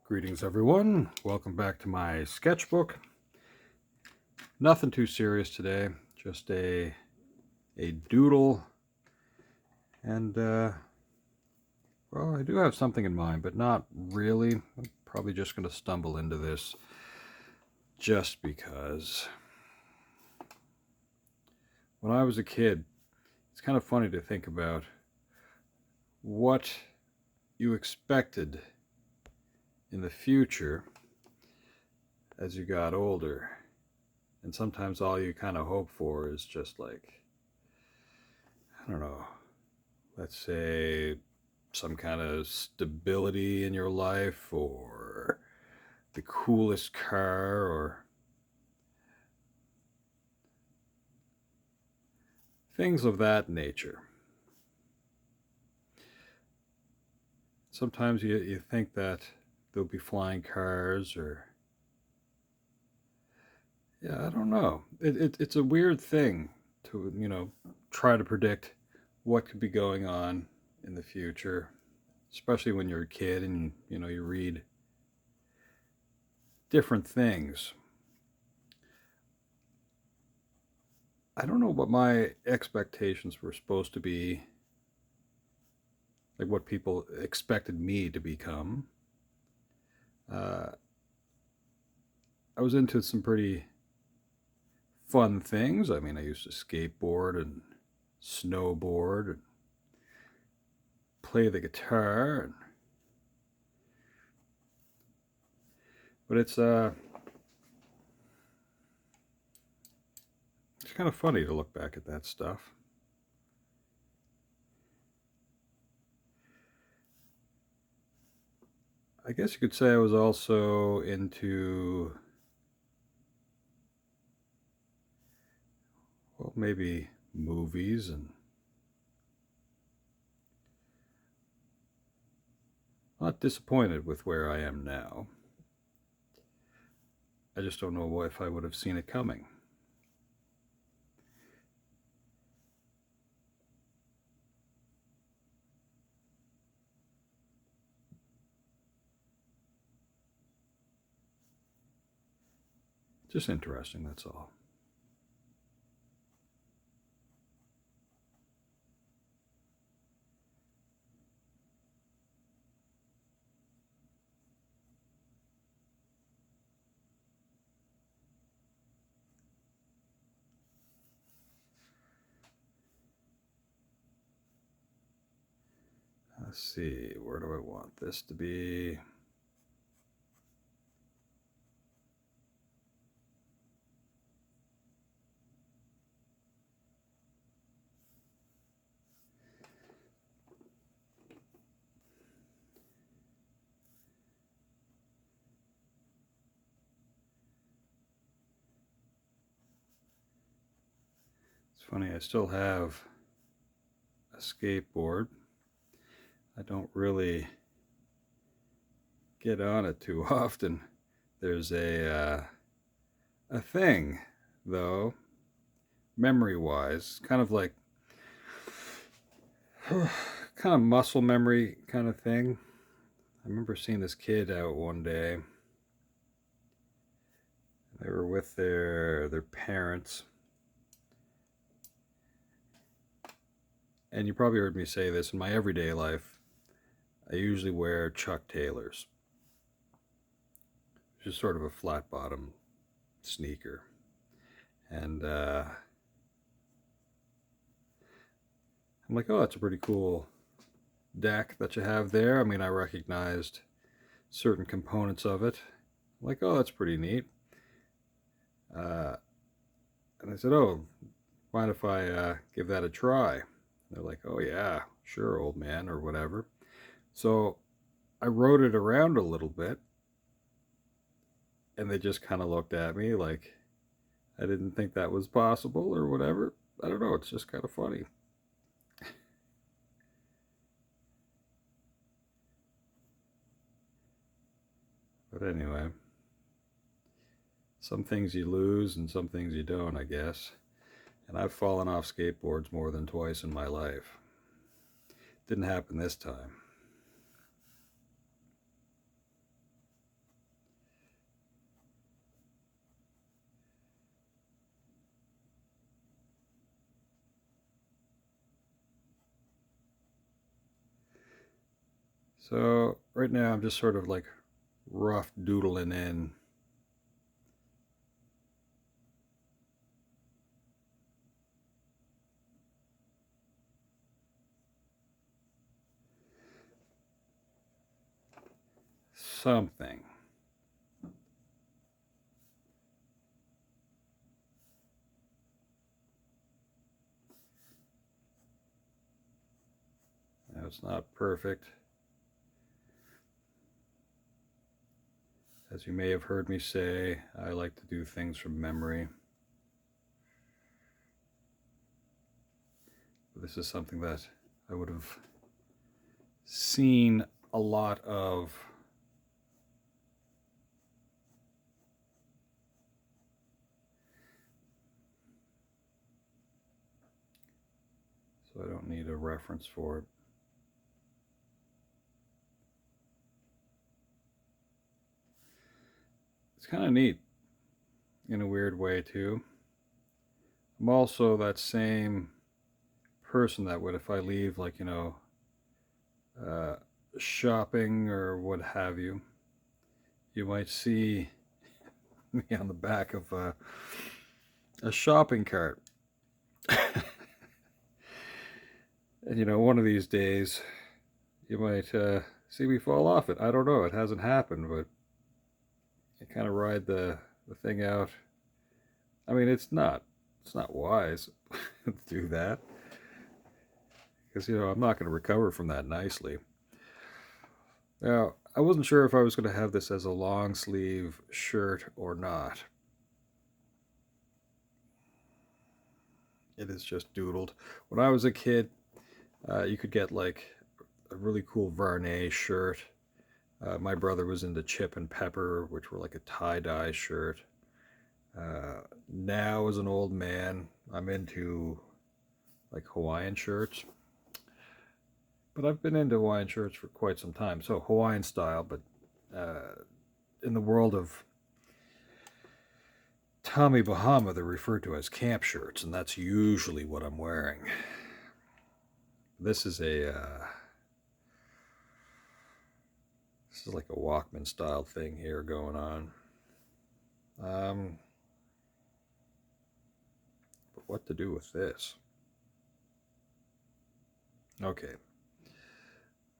Greetings everyone, welcome back to my sketchbook. Nothing too serious today, just a doodle, and well, I do have something in mind, but not really. I'm probably just going to stumble into this just because. When I was a kid, it's kind of funny to think about what you expected in the future as you got older. And sometimes all you kind of hope for is just like, I don't know, let's say some kind of stability in your life, or the coolest car, or things of that nature. Sometimes you think that there'll be flying cars, or yeah, I don't know. It's a weird thing to, try to predict what could be going on in the future, especially when you're a kid and, you read different things. I don't know what my expectations were supposed to be, like what people expected me to become. Uh, I was into some pretty fun things. I mean, I used to skateboard and snowboard and play the guitar, but it's kind of funny to look back at that stuff. I guess you could say I was also into, well, maybe movies, and not disappointed with where I am now. I just don't know if I would have seen it coming. Just interesting, that's all. Let's see, where do I want this to be? It's funny, I still have a skateboard. I don't really get on it too often. There's a thing, though, memory-wise, kind of like kind of muscle memory kind of thing. I remember seeing this kid out one day. They were with their parents. And you probably heard me say this in my everyday life. I usually wear Chuck Taylors, which is sort of a flat bottom sneaker. And I'm like, oh, that's a pretty cool deck that you have there. I mean, I recognized certain components of it. I'm like, oh, that's pretty neat. And I said, oh, mind if I give that a try? They're like, oh yeah, sure, old man, or whatever. So I rode it around a little bit, and they just kind of looked at me like I didn't think that was possible or whatever. I don't know, it's just kind of funny. But anyway, some things you lose and some things you don't, I guess. And I've fallen off skateboards more than twice in my life. Didn't happen this time. So right now I'm just sort of like rough doodling in something. Now it's not perfect. As you may have heard me say, I like to do things from memory. This is something that I would have seen a lot of so I don't need a reference for it. It's kind of neat in a weird way too. I'm also that same person that would, if I leave, like, uh, shopping or what have you, you might see me on the back of a shopping cart. And one of these days you might see me fall off it. I don't know. It hasn't happened, but you kind of ride the thing out. I mean, it's not wise to do that because I'm not going to recover from that nicely. Now, I wasn't sure if I was going to have this as a long sleeve shirt or not. It is just doodled. When I was a kid, you could get like a really cool Varney shirt. My brother was into Chip and Pepper, which were like a tie-dye shirt. Now, as an old man, I'm into like Hawaiian shirts. But I've been into Hawaiian shirts for quite some time. So Hawaiian style, but in the world of Tommy Bahama, they're referred to as camp shirts, and that's usually what I'm wearing. This is like a Walkman style thing here going on. But what to do with this? Okay,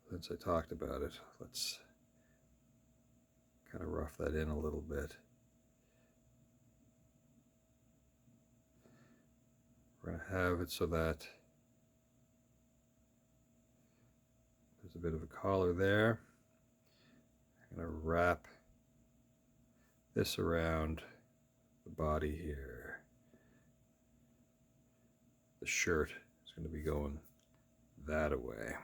since I talked about it, let's kind of rough that in a little bit. We're going to have it so that there's a bit of a collar there. I'm going to wrap this around the body here. The shirt is going to be going that away.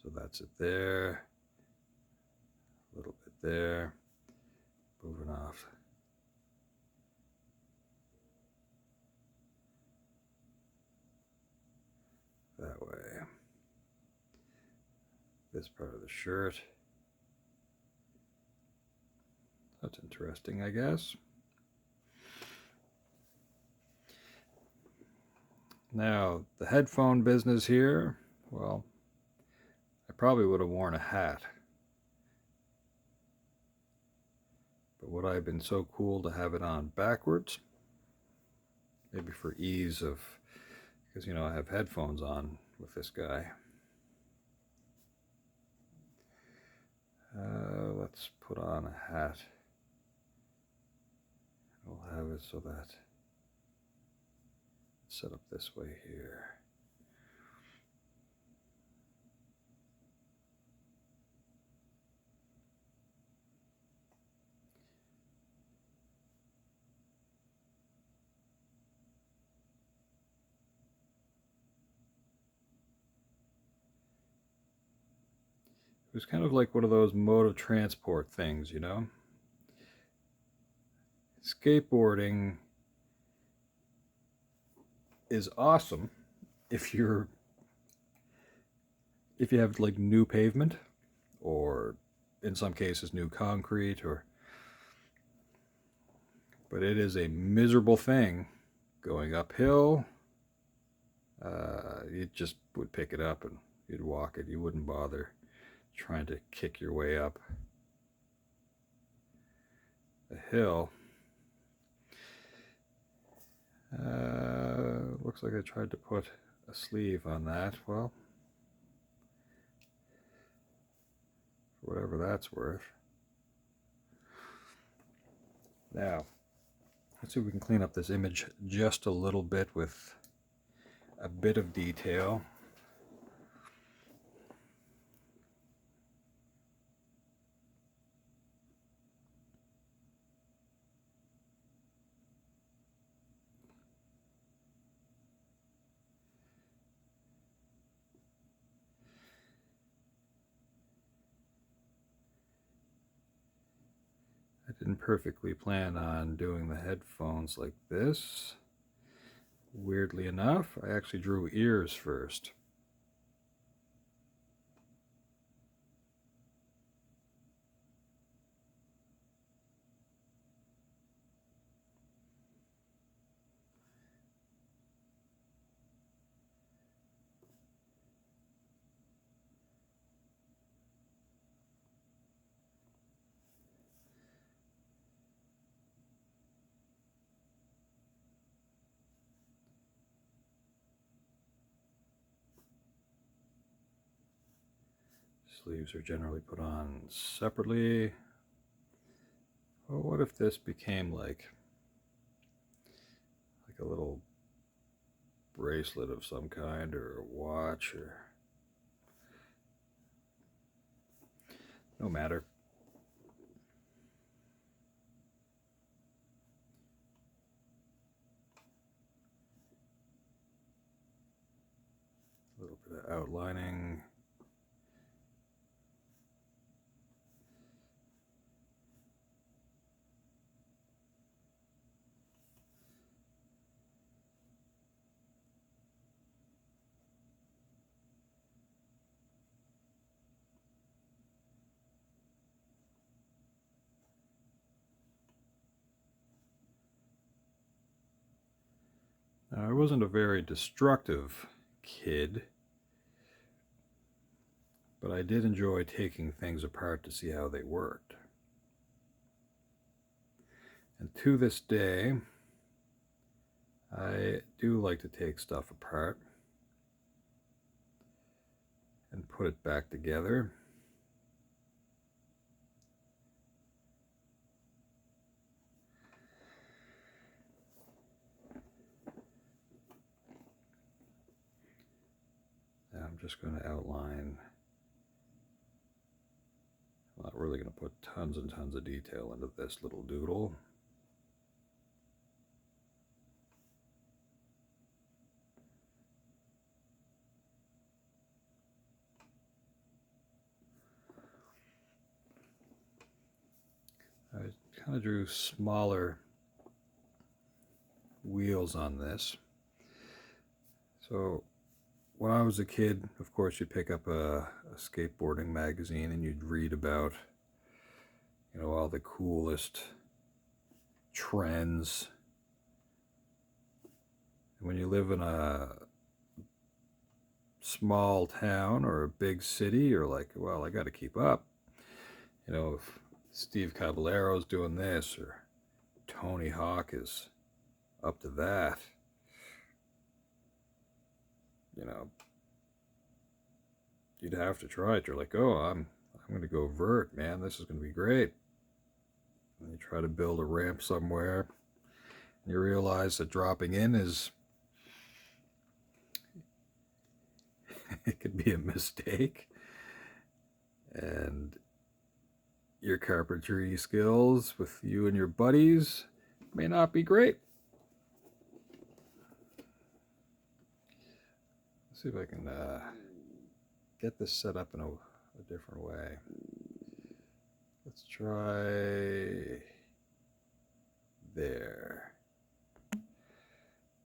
So that's it there. A little bit there. Moving off. That way. This part of the shirt. That's interesting, I guess. Now, the headphone business here, well, I probably would have worn a hat. But would I have been so cool to have it on backwards? Maybe for ease of, because I have headphones on with this guy. Let's put on a hat. We'll have it so that it's set up this way here. It was kind of like one of those mode of transport things, Skateboarding is awesome if you have like new pavement, or in some cases new concrete, but it is a miserable thing going uphill, you just would pick it up and you'd walk it. You wouldn't bother trying to kick your way up a hill. Looks like I tried to put a sleeve on that. Well, for whatever that's worth. Now, let's see if we can clean up this image just a little bit with a bit of detail. I didn't perfectly plan on doing the headphones like this. Weirdly enough, I actually drew ears first. Sleeves are generally put on separately. Well, what if this became like a little bracelet of some kind, or a watch, or no matter. A little bit of outlining. Now, I wasn't a very destructive kid, but I did enjoy taking things apart to see how they worked. And to this day, I do like to take stuff apart and put it back together. Now I'm just going to outline. I'm not really going to put tons and tons of detail into this little doodle. I kind of drew smaller wheels on this. So when I was a kid, of course, you'd pick up a skateboarding magazine and you'd read about, all the coolest trends. And when you live in a small town or a big city, you're like, well, I got to keep up. If Steve Caballero's doing this, or Tony Hawk is up to that, you'd have to try it. You're like, oh, I'm going to go vert, man. This is going to be great. And you try to build a ramp somewhere, and you realize that dropping in is it could be a mistake, and your carpentry skills with you and your buddies may not be great. Let's see if I can get this set up in a different way. Let's try there.